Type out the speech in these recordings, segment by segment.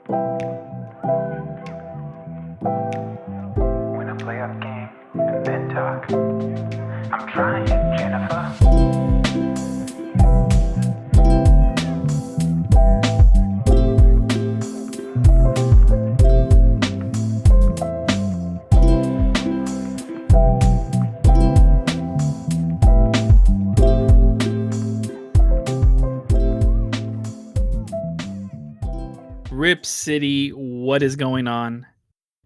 When I play up game and then talk, I'm trying, Jennifer. Rip City, what is going on?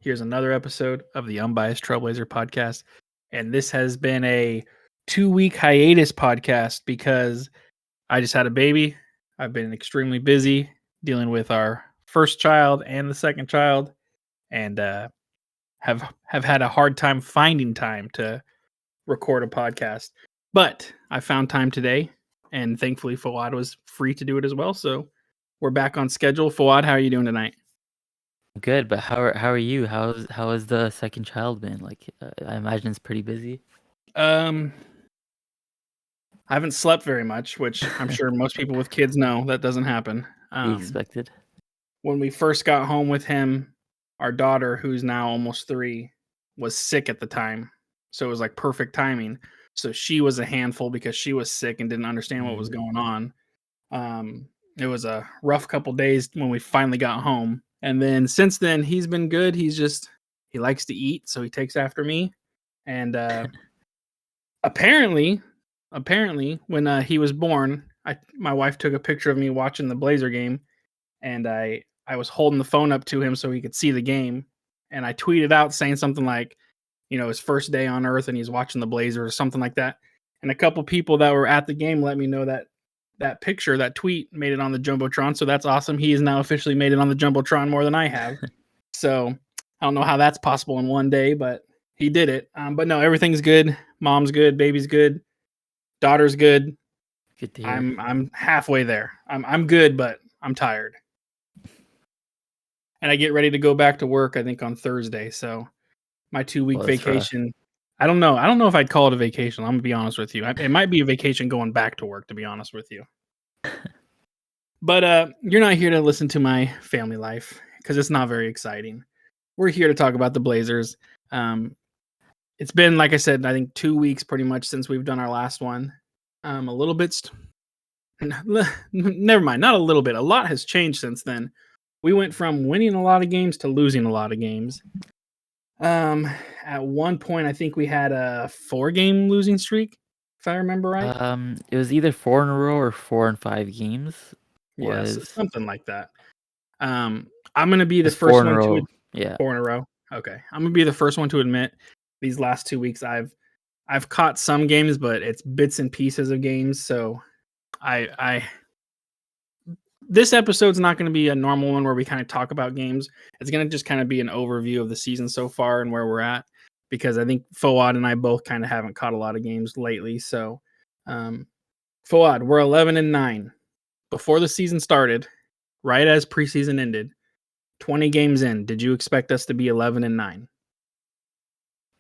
Here's another episode of the Unbiased Trailblazer podcast. And this has been a 2-week hiatus podcast because I just had a baby. I've been extremely busy dealing with our first child and the second child, and have had a hard time finding time to record a podcast. But I found time today, and thankfully Fawad was free to do it as well. So we're back on schedule. Fawad, how are you doing tonight? Good, but how are you? How has the second child been? I imagine it's pretty busy. I haven't slept very much, which I'm sure most people with kids know that doesn't happen. Be expected. When we first got home with him, our daughter, who's now almost 3, was sick at the time. So it was like perfect timing. So she was a handful because she was sick and didn't understand what was going on. It was a rough couple days when we finally got home. And then since then, he's been good. He likes to eat, so he takes after me. And apparently, when he was born, my wife took a picture of me watching the Blazer game, and I was holding the phone up to him so he could see the game. And I tweeted out saying something like, his first day on Earth and he's watching the Blazers or something like that. And a couple people that were at the game let me know that picture, that tweet, made it on the Jumbotron. So that's awesome. He has now officially made it on the Jumbotron more than I have. So I don't know how that's possible in one day, but he did it. But no, everything's good. Mom's good. Baby's good. Daughter's good. Good to hear. I'm halfway there. I'm good, but I'm tired. And I get ready to go back to work, I think, on Thursday. So my 2-week vacation. I don't know. I don't know if I'd call it a vacation. I'm going to be honest with you. It might be a vacation going back to work, to be honest with you. But you're not here to listen to my family life because it's not very exciting. We're here to talk about the Blazers. It's been, like I said, I think 2 weeks pretty much since we've done our last one. A little bit. Never mind. Not a little bit. A lot has changed since then. We went from winning a lot of games to losing a lot of games. At one point, I think we had a 4-game losing streak, if I remember right. It was either 4 in a row or 4 and 5 games. Yes, something like that. I'm gonna be the first 4 in a one row. to 4 in a row. Okay, I'm gonna be the first one to admit these last 2 weeks I've caught some games, but it's bits and pieces of games. So this episode's not going to be a normal one where we kind of talk about games. It's going to just kind of be an overview of the season so far and where we're at, because I think Fawad and I both kind of haven't caught a lot of games lately. So, Fawad, we're 11-9 before the season started, right as preseason ended. 20 games in. Did you expect us to be 11-9? I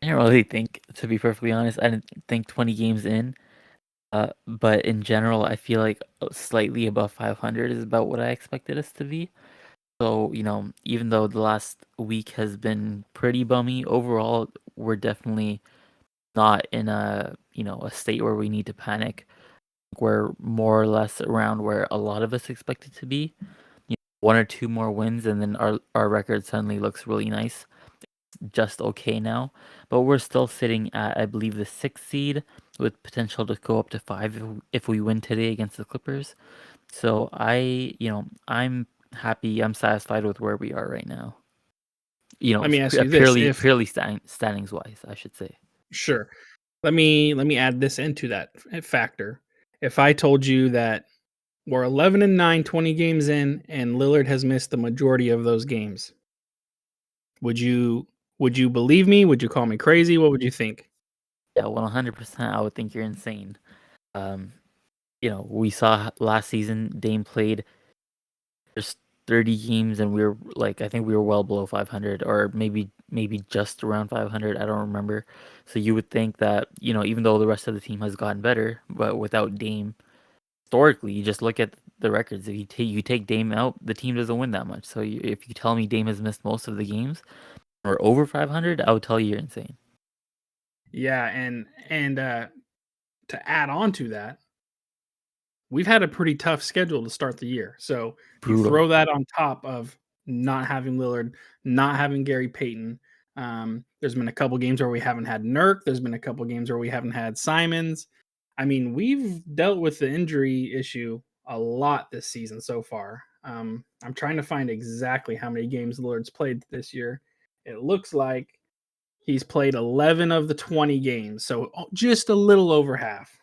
didn't really think, to be perfectly honest, I didn't think 20 games in. But in general, I feel like slightly above 500 is about what I expected us to be. So, even though the last week has been pretty bummy, overall, we're definitely not in a state where we need to panic. We're more or less around where a lot of us expected to be. 1 or 2 more wins, and then our record suddenly looks really nice. It's just okay now, but we're still sitting at, I believe, the 6th seed with potential to go up to 5 if we win today against the Clippers. So I'm happy. I'm satisfied with where we are right now. Let me ask you this: purely standings wise, I should say. Sure. Let me add this into that factor. If I told you that we're 11-9, 20 games in, and Lillard has missed the majority of those games, would you believe me? Would you call me crazy? What would you think? Yeah, 100%. I would think you're insane. We saw last season Dame played just 30 games, and we were I think we were well below 500, or maybe just around 500. I don't remember. So you would think that even though the rest of the team has gotten better, but without Dame, historically, you just look at the records. If you take Dame out, the team doesn't win that much. So if you tell me Dame has missed most of the games or over 500, I would tell you you're insane. Yeah, and to add on to that, we've had a pretty tough schedule to start the year. So you Brutal. throw that on top of not having Lillard, not having Gary Payton. There's been a couple games where we haven't had Nurk. There's been a couple games where we haven't had Simons. I mean, we've dealt with the injury issue a lot this season so far. I'm trying to find exactly how many games Lillard's played this year. It looks like he's played 11 of the 20 games, so just a little over half.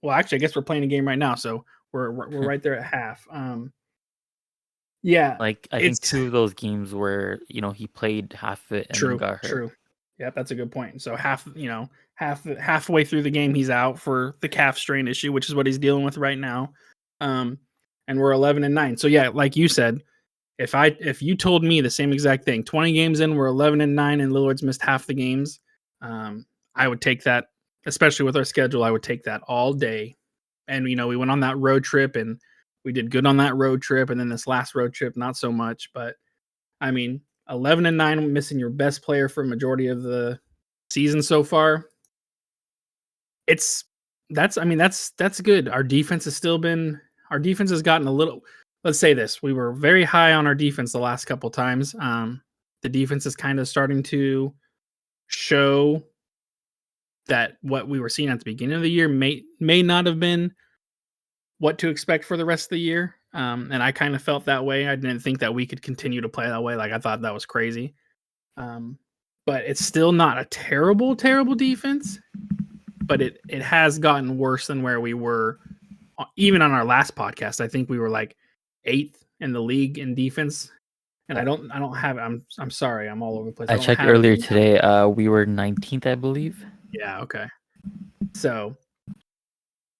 Well, actually, I guess we're playing a game right now, so we're right there at half. Yeah, Like I think it's 2 of those games where he played half of it and then got hurt. true. Yeah, that's a good point. So halfway through the game, he's out for the calf strain issue, which is what he's dealing with right now. And we're 11-9. So yeah, like you said, if you told me the same exact thing, 20 games in, we're 11-9, and Lillard's missed half the games, I would take that, especially with our schedule. I would take that all day. And we went on that road trip, and we did good on that road trip, and then this last road trip, not so much. But I mean, 11-9, missing your best player for a majority of the season so far. That's good. Our defense has gotten a little. Let's say this: we were very high on our defense the last couple times. The defense is kind of starting to show that what we were seeing at the beginning of the year may not have been what to expect for the rest of the year. And I kind of felt that way. I didn't think that we could continue to play that way. Like, I thought that was crazy. But it's still not a terrible, terrible defense. But it has gotten worse than where we were. Even on our last podcast, I think we were like 8th in the league in defense. And I don't have. I'm sorry. I'm all over the place. I checked earlier today. We were 19th, I believe. Yeah. Okay. So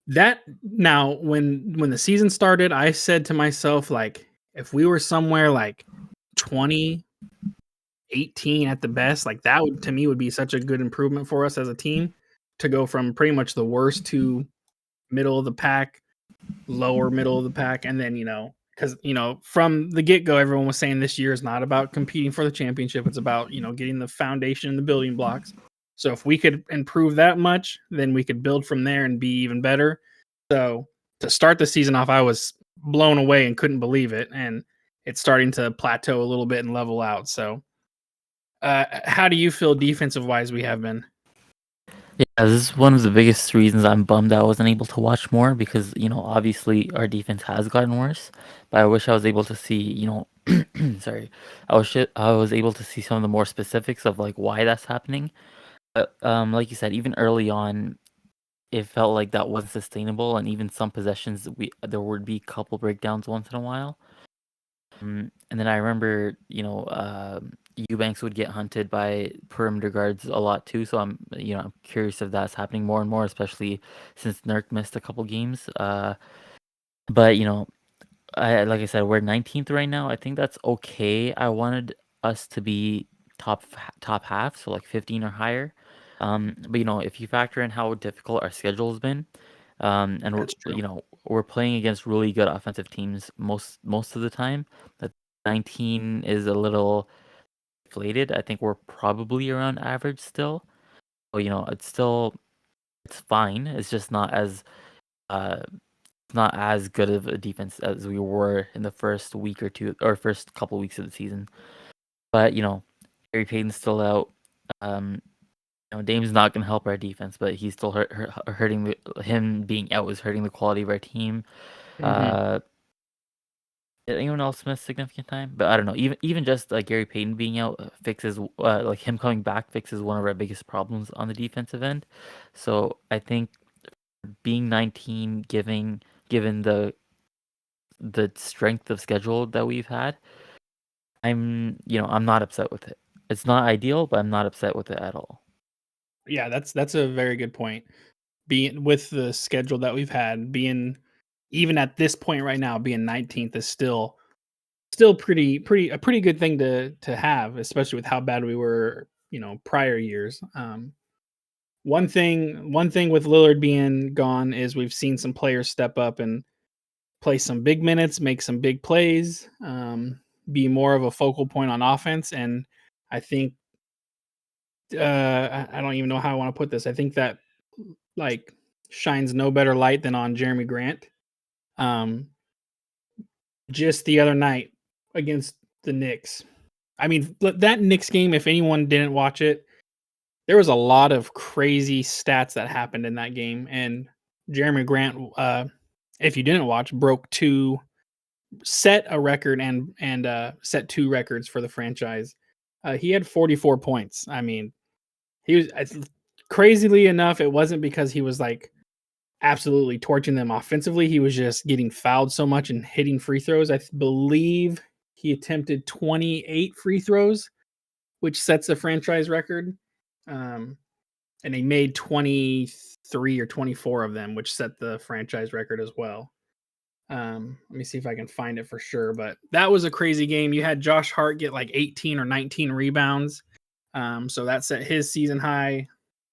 that now, when the season started, I said to myself, like, if we were somewhere like 20, 18 at the best, like that would, to me, would be such a good improvement for us as a team to go from pretty much the worst to middle of the pack, lower middle of the pack, and then because from the get-go, everyone was saying this year is not about competing for the championship. It's about getting the foundation and the building blocks. So if we could improve that much, then we could build from there and be even better. So to start the season off, I was blown away and couldn't believe it. And it's starting to plateau a little bit and level out. So how do you feel defensive-wise we have been? Yeah, this is one of the biggest reasons I'm bummed I wasn't able to watch more because, obviously our defense has gotten worse. But I wish I was able to see, sorry, I was able to see some of the more specifics of like why that's happening. But like you said, even early on, it felt like that wasn't sustainable, and even some possessions there would be a couple breakdowns once in a while. And then I remember, Eubanks would get hunted by perimeter guards a lot too. So I'm curious if that's happening more and more, especially since Nurk missed a couple games. But like I said, we're 19th right now. I think that's okay. I wanted us to be top half, so like 15 or higher. But if you factor in how difficult our schedule has been, and we're playing against really good offensive teams most of the time, that 19 is a little inflated. I think we're probably around average still. So, it's fine. It's just not as good of a defense as we were in the first week or two or first couple weeks of the season. But Gary Payton's still out. Dame's not going to help our defense, but he's still hurting. Him being out is hurting the quality of our team. Did anyone else miss significant time? But I don't know. Even just Gary Payton being out fixes like him coming back fixes one of our biggest problems on the defensive end. So I think being 19, given the strength of schedule that we've had, I'm not upset with it. It's not ideal, but I'm not upset with it at all. Yeah, that's a very good point. Being with the schedule that we've had, being even at this point right now, being 19th is still a pretty good thing to have, especially with how bad we were, prior years. One thing with Lillard being gone is we've seen some players step up and play some big minutes, make some big plays, be more of a focal point on offense. And I think I don't even know how I want to put this. I think that like shines no better light than on Jeremy Grant. Just the other night against the Knicks. I mean, that Knicks game, if anyone didn't watch it, there was a lot of crazy stats that happened in that game. And Jeremy Grant, if you didn't watch, set a record and set 2 records for the franchise. He had 44 points. I mean, he was crazily enough. It wasn't because he was like absolutely torching them offensively. He was just getting fouled so much and hitting free throws. I believe he attempted 28 free throws, which sets a franchise record. And he made 23 or 24 of them, which set the franchise record as well. Let me see if I can find it for sure, but that was a crazy game. You had Josh Hart get like 18 or 19 rebounds. So that set his season high.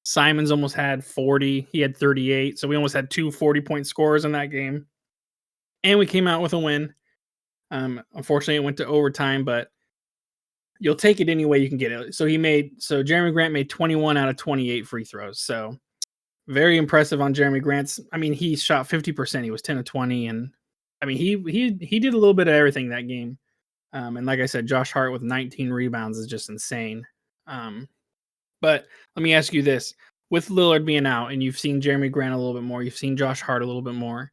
Simons almost had 40. He had 38. So we almost had 2 40-point scores in that game. And we came out with a win. Unfortunately, it went to overtime, but you'll take it any way you can get it. So Jeremy Grant made 21 out of 28 free throws. So very impressive on Jeremy Grant's. I mean, he shot 50%. He was 10 of 20. And I mean, he did a little bit of everything that game. And like I said, Josh Hart with 19 rebounds is just insane. But let me ask you this. With Lillard being out and you've seen Jeremy Grant a little bit more, you've seen Josh Hart a little bit more.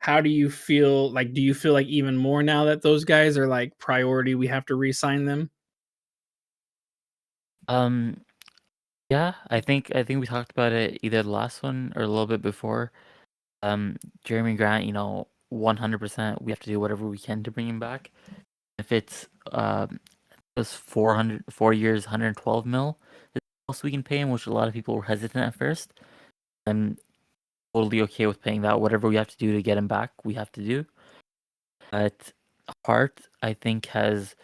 How do you feel? Like, do you feel like even more now that those guys are like priority, we have to re-sign them? Yeah, I think we talked about it either the last one or a little bit before. Jeremy Grant, 100%, we have to do whatever we can to bring him back. If it's just 4 years, 112 mil, is the most we can pay him, which a lot of people were hesitant at first. I'm totally okay with paying that. Whatever we have to do to get him back, we have to do. But Hart, I think, has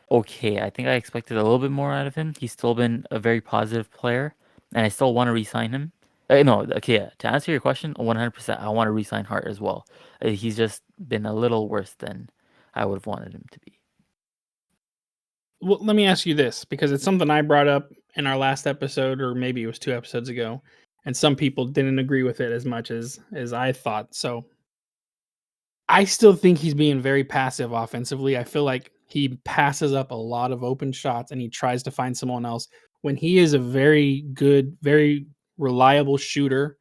okay. I think I expected a little bit more out of him. He's still been a very positive player, and I still want to re-sign him. No, okay, yeah, to answer your question, 100%, I want to re-sign Hart as well. He's just been a little worse than I would have wanted him to be. Well, let me ask you this, because it's something I brought up in our last episode, or maybe it was 2 episodes ago, and some people didn't agree with it as much as I thought. So I still think he's being very passive offensively. I feel like he passes up a lot of open shots and he tries to find someone else when he is a very good, very reliable shooter.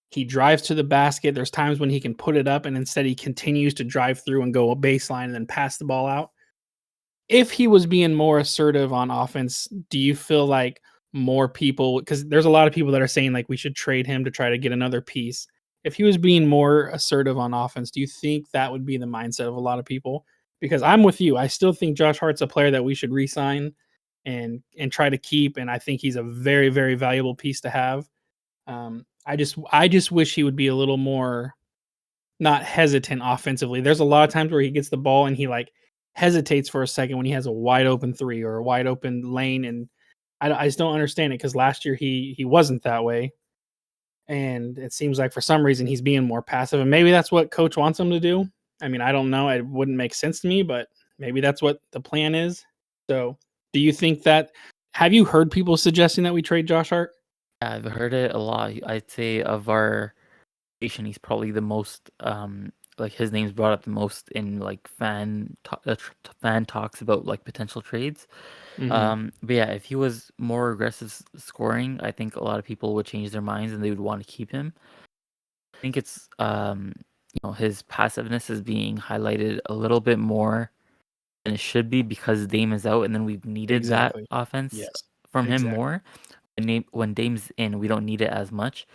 He drives to the basket. There's times when he can put it up and instead he continues to drive through and go a baseline and then pass the ball out. If he was being more assertive on offense, do you feel like more people, because there's a lot of people that are saying like we should trade him to try to get another piece. If he was being more assertive on offense, do you think that would be the mindset of a lot of people? Because I'm with you. I still think Josh Hart's a player that we should re-sign and try to keep, and I think he's a very, very valuable piece to have. I just wish he would be a little more not hesitant offensively. There's a lot of times where he gets the ball and he like hesitates for a second when he has a wide open 3 or a wide open lane, and I just don't understand it, because last year he wasn't that way. And it seems like for some reason he's being more passive, and maybe that's what coach wants him to do. I mean, I don't know. It wouldn't make sense to me, but maybe that's what the plan is. So do you think that, have you heard people suggesting that we trade Josh Hart? I've heard it a lot. I'd say of our nation, he's probably the most like his name's brought up the most in like fan talks about like potential trades. But yeah, if he was more aggressive scoring, I think a lot of people would change their minds and they would want to keep him. I think it's his passiveness is being highlighted a little bit more than it should be because Dame is out, and then we've needed Exactly. that offense Yes. from him Exactly. more. When Dame's in, we don't need it as much.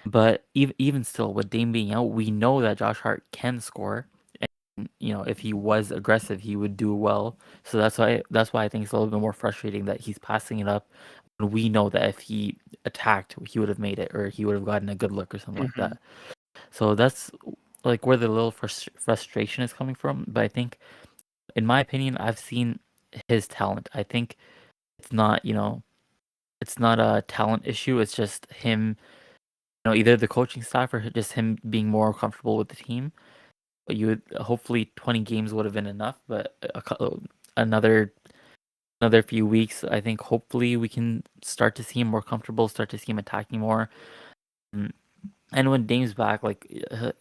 But even still, with Dame being out, we know that Josh Hart can score. And, if he was aggressive, he would do well. So that's why I think it's a little bit more frustrating that he's passing it up when we know that if he attacked, he would have made it, or he would have gotten a good look or something like that. So that's like where the little frustration is coming from. But I think, in my opinion, I've seen his talent. I think it's not, it's not a talent issue. It's just him either the coaching staff or just him being more comfortable with the team. But you would hopefully 20 games would have been enough, but another few weeks, I think hopefully we can start to see him more comfortable, start to see him attacking more. Mm, And when Dame's back, like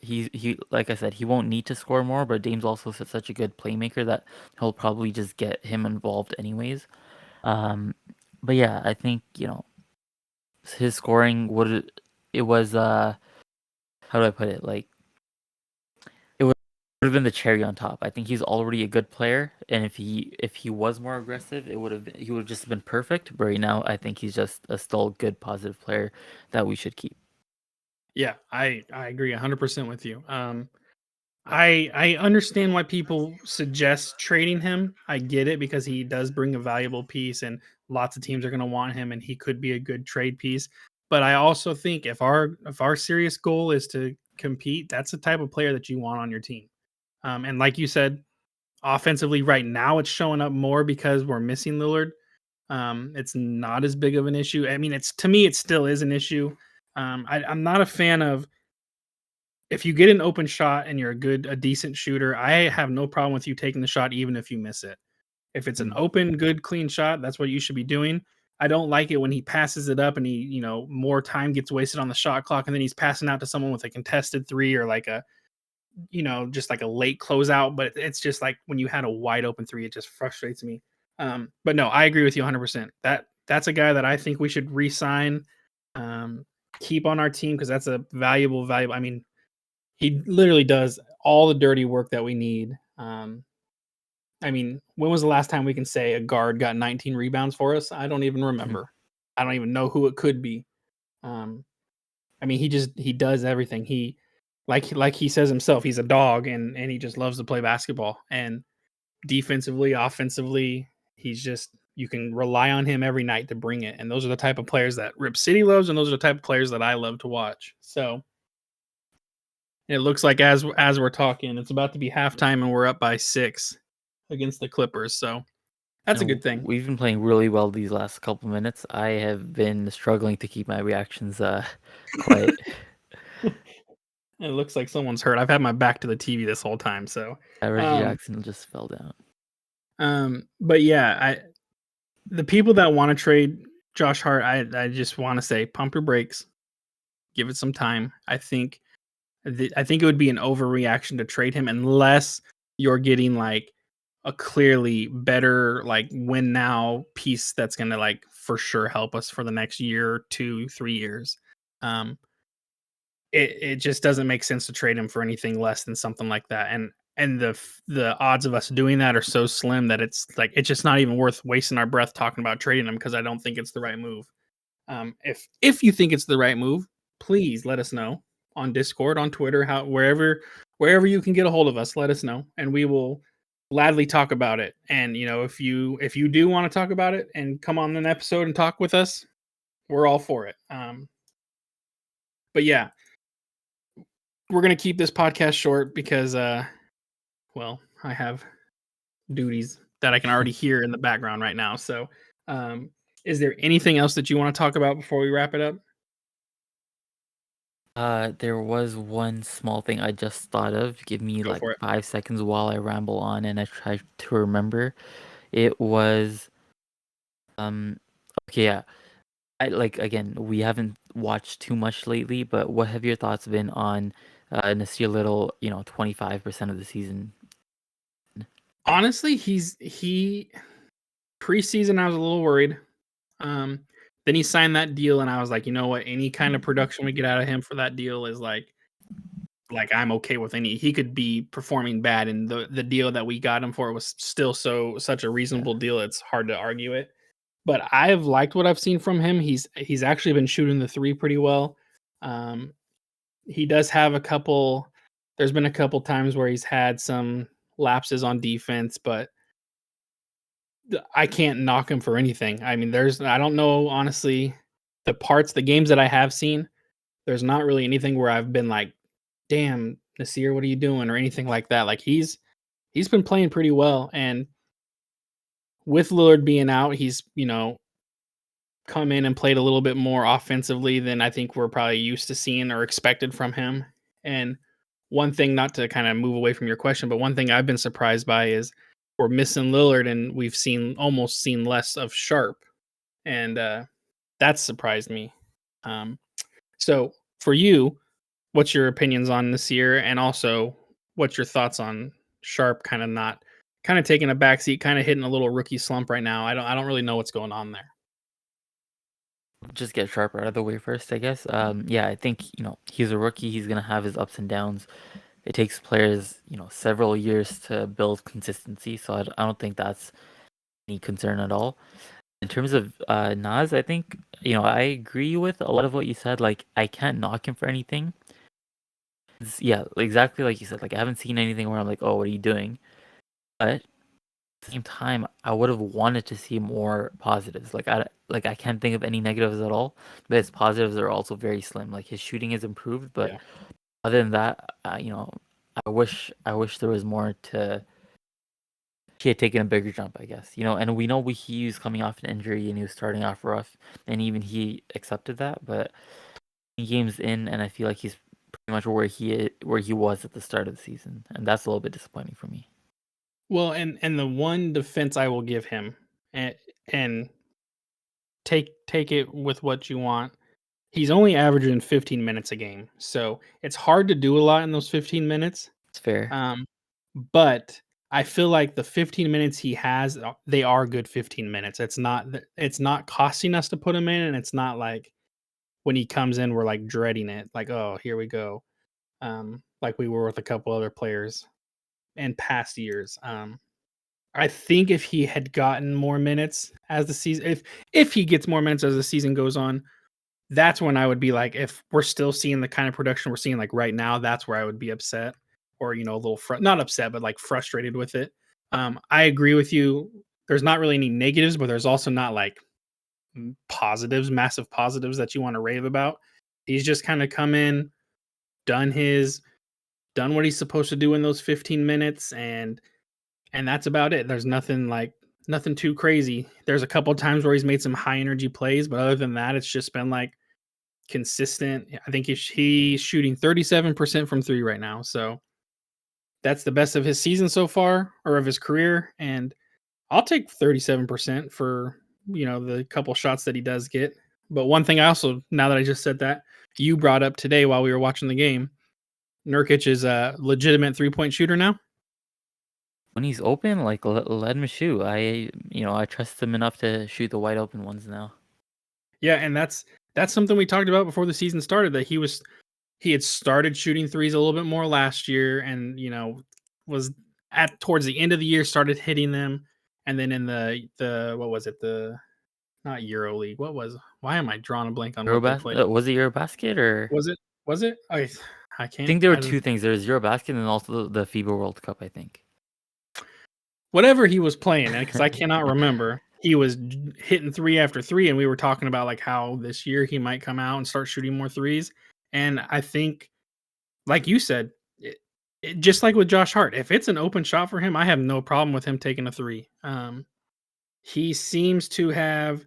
he like I said, he won't need to score more, but Dame's also such a good playmaker that he'll probably just get him involved anyways. Um, but yeah, I think his scoring would it was how do I put it? Like it would have been the cherry on top. I think he's already a good player, and if he was more aggressive, he would have just been perfect. But right now, I think he's just a still good positive player that we should keep. Yeah, I agree 100% with you. I understand why people suggest trading him. I get it because he does bring a valuable piece, and lots of teams are going to want him, and he could be a good trade piece. But I also think if our serious goal is to compete, that's the type of player that you want on your team. And like you said, offensively, right now it's showing up more because we're missing Lillard. It's not as big of an issue. I mean, it's to me, it still is an issue. I'm not a fan of if you get an open shot and you're a decent shooter. I have no problem with you taking the shot, even if you miss it. If it's an Mm. open, good, clean shot, that's what you should be doing. I don't like it when he passes it up and more time gets wasted on the shot clock, and then he's passing out to someone with a contested three or like just like a late closeout. But it's just like when you had a wide open three, it just frustrates me. But no, I agree with you 100%. That's a guy that I think we should re-sign, um, keep on our team because that's a valuable. I mean, he literally does all the dirty work that we need. I mean, when was the last time we can say a guard got 19 rebounds for us? I don't even remember. I don't even know who it could be. Um, I mean, he does everything. He like he says himself, he's a dog and he just loves to play basketball. And defensively, offensively, he's just you can rely on him every night to bring it. And those are the type of players that Rip City loves, and those are the type of players that I love to watch. So it looks like as we're talking, it's about to be halftime and we're up by 6 against the Clippers. So that's a And good thing. we've been playing really well these last couple minutes. I have been struggling to keep my reactions quiet. It looks like someone's hurt. I've had my back to the TV this whole time. So, Reggie um, Jackson just fell down. but yeah, the people that want to trade Josh Hart, I just want to say, pump your brakes, give it some time. I think it would be an overreaction to trade him unless you're getting like a clearly better like win now piece that's gonna like for sure help us for the next year, 2, 3 years. Um, it just doesn't make sense to trade him for anything less than something like that. And the odds of us doing that are so slim that it's just not even worth wasting our breath talking about trading him because I don't think it's the right move. If you think it's the right move, please let us know on Discord, on Twitter, wherever you can get a hold of us, let us know, and we will gladly talk about it. And if you do want to talk about it and come on an episode and talk with us, we're all for it. But yeah, we're gonna keep this podcast short because well, I have duties that I can already hear in the background right now. So, um, is there anything else that you want to talk about before we wrap it up? There was one small thing I just thought of. Give me Go like for it. 5 seconds while I ramble on and I try to remember. It was okay, yeah. I like again, we haven't watched too much lately, but what have your thoughts been on Nassir Little, 25% of the season? Honestly, he preseason I was a little worried. Um, then he signed that deal, and I was like, you know what? Any kind of production we get out of him for that deal is like I'm okay with any. He could be performing bad, and the deal that we got him for was still such a Yeah. reasonable deal. It's hard to argue it. But I've liked what I've seen from him. He's actually been shooting the three pretty well. Um, he does have a couple. There's been a couple times where he's had some lapses on defense, but I can't knock him for anything. I mean, I don't know honestly the games that I have seen. There's not really anything where I've been like, "Damn, Nasir, what are you doing?" or anything like that. Like he's been playing pretty well, and with Lillard being out, he's come in and played a little bit more offensively than I think we're probably used to seeing or expected from him. And one thing, not to kind of move away from your question, but one thing I've been surprised by is we're missing Lillard and we've almost seen less of Sharp. And that's surprised me. So for you, what's your opinions on this year? And also, what's your thoughts on Sharp kind of taking a backseat, kind of hitting a little rookie slump right now? I don't really know what's going on there. Just get Sharp out of the way first, I guess. Yeah, I think he's a rookie. He's gonna have his ups and downs. It takes players several years to build consistency, so I don't think that's any concern at all. In terms of Nas, I think I agree with a lot of what you said. Like, I can't knock him for anything. Yeah, exactly like you said. Like, I haven't seen anything where I'm like, oh, what are you doing? But at the same time, I would have wanted to see more positives. Like, I can't think of any negatives at all. But his positives are also very slim. Like, his shooting has improved, but Yeah. other than that, I wish there was more to. He had taken a bigger jump, I guess. And we know he was coming off an injury and he was starting off rough, and even he accepted that. But games in, and I feel like he's pretty much where he was at the start of the season, and that's a little bit disappointing for me. Well, and the one defense I will give him, and take it with what you want. He's only averaging 15 minutes a game, so it's hard to do a lot in those 15 minutes. It's fair. But I feel like the 15 minutes he has, they are good 15 minutes. It's not costing us to put him in, and it's not like when he comes in, we're like dreading it, like, oh, here we go, like we were with a couple other players in past years. I think if he had gotten more minutes as the season, if he gets more minutes as the season goes on, that's when I would be like, if we're still seeing the kind of production we're seeing like right now, that's where I would be upset, or a little not upset, but like frustrated with it. I agree with you. There's not really any negatives, but there's also not like positives, massive positives that you want to rave about. He's just kind of come in, done what he's supposed to do in those 15 minutes, and that's about it. There's nothing too crazy. There's a couple times where he's made some high energy plays, but other than that, it's just been like consistent. I think he's shooting 37% from 3 right now. So that's the best of his season so far, or of his career, and I'll take 37% for, the couple shots that he does get. But one thing I also, now that I just said that, you brought up today while we were watching the game, Nurkic is a legitimate 3-point shooter now. When he's open, like, let him shoot. I trust him enough to shoot the wide open ones now. Yeah, and that's something we talked about before the season started, that he had started shooting threes a little bit more last year, and was towards the end of the year started hitting them, and then in the what was it, the not EuroLeague, why am I drawing a blank on what they played? Was it Eurobasket or Was it? I I can't. think there were two things. There's Eurobasket and also the FIBA World Cup, I think. Whatever he was playing, because I cannot remember. He was hitting 3 after 3, and we were talking about like how this year he might come out and start shooting more threes. And I think, like you said, just like with Josh Hart, if it's an open shot for him, I have no problem with him taking a 3. He seems to have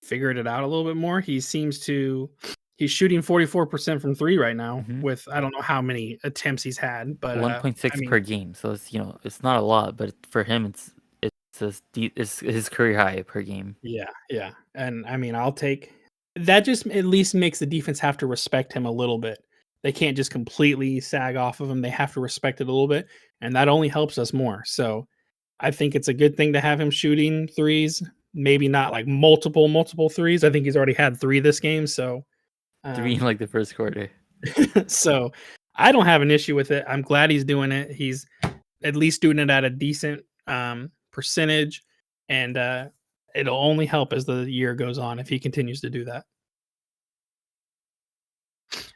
figured it out a little bit more. He's shooting 44% from 3 right now, with I don't know how many attempts he's had, but 1.6 per game. So it's it's not a lot, but for him it's his career high per game. Yeah. And I mean, I'll take that. Just at least makes the defense have to respect him a little bit. They can't just completely sag off of him. They have to respect it a little bit, and that only helps us more. So I think it's a good thing to have him shooting threes. Maybe not like multiple threes. I think he's already had 3 this game. So 3 in like the first quarter. So I don't have an issue with it. I'm glad he's doing it. He's at least doing it at a decent percentage, and it'll only help as the year goes on if he continues to do that.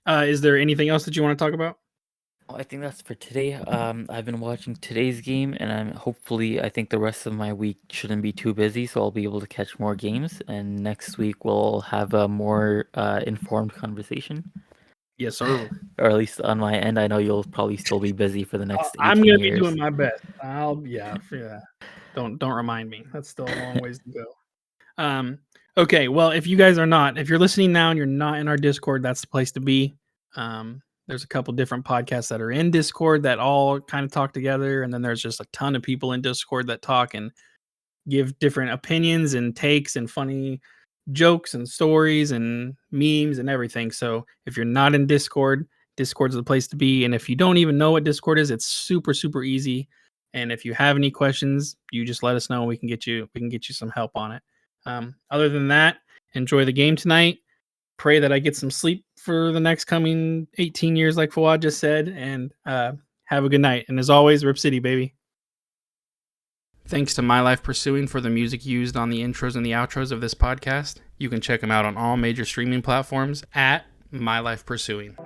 Is there anything else that you want to talk about? I think that's for today. I've been watching today's game, and I think the rest of my week shouldn't be too busy, so I'll be able to catch more games. And next week we'll have a more informed conversation. Yes, sir. Or at least on my end, I know you'll probably still be busy for the next 18 I'm gonna be years. doing my best. Yeah. Don't remind me. That's still a long ways to go. Okay, well, if you guys are not, if you're listening now and you're not in our Discord, that's the place to be. There's a couple different podcasts that are in Discord that all kind of talk together, and then there's just a ton of people in Discord that talk and give different opinions and takes and funny jokes and stories and memes and everything. So if you're not in Discord, Discord's the place to be. And if you don't even know what Discord is, it's super, super easy. And if you have any questions, you just let us know. We can get you some help on it. Other than that, enjoy the game tonight. Pray that I get some sleep for the next coming 18 years, like Fawad just said, and have a good night. And as always, Rip City, baby. Thanks to My Life Pursuing for the music used on the intros and the outros of this podcast. You can check them out on all major streaming platforms at My Life Pursuing.